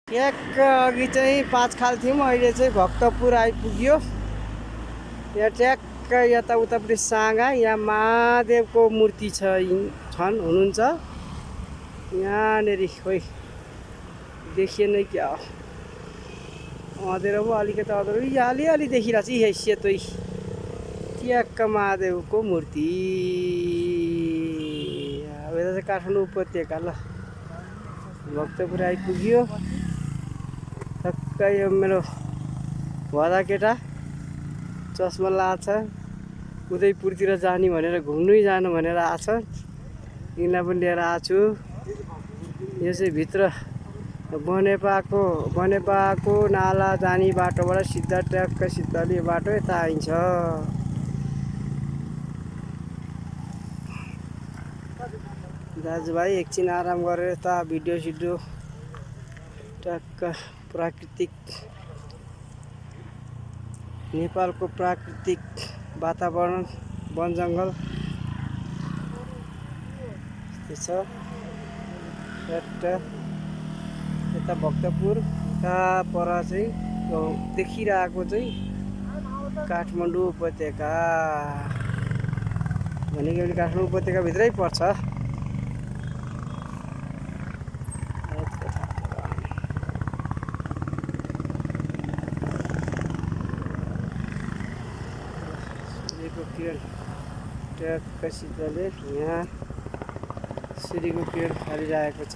एक अघि चाहिँ 5 खाल थियौँ, अहिले चाहिँ भक्तपुर आइपुग्यो। यहाँ ट्याक्क यताउतापट्टि साँगा, यहाँ महादेवको मूर्ति हुनुहुन्छ यहाँनेरि। खोइ देखिएन क्या हो, अँधेरो पो अलिकति अँधेरो, अलिअलि देखिरहेको छ यही सेतै। ट्याक्क महादेवको मूर्ति। अब यता चाहिँ काठमाडौँ उपत्यका। ल भक्तपुर आइपुग्यो। ठक्कै यो मेरो भदा केटा चस्मा लाछ, उदयपुरतिर जाने भनेर, घुम्नै जानु भनेर आछ। यिनलाई पनि लिएर आएको छु। यो चाहिँ भित्र बनेपाको नाला जाने बाटोबाट सिधा ट्याक्क सिद्धली बाटो यता आइन्छ। दाजुभाइ एकछिन आराम गरेर यता भिडियो सिडियो ट्याक्क प्राकृतिक नेपालको प्राकृतिक वातावरण, वन जङ्गल यस्तो छ। यता भक्तपुर, यता पर चाहिँ देखिरहेको चाहिँ काठमाडौँ उपत्यका भनेको पनि काठमाडौँ उपत्यकाभित्रै पर्छ। सूर्यको किरण ट्याक्क सिधले यहाँ सूर्यको किरण फालिरहेको छ।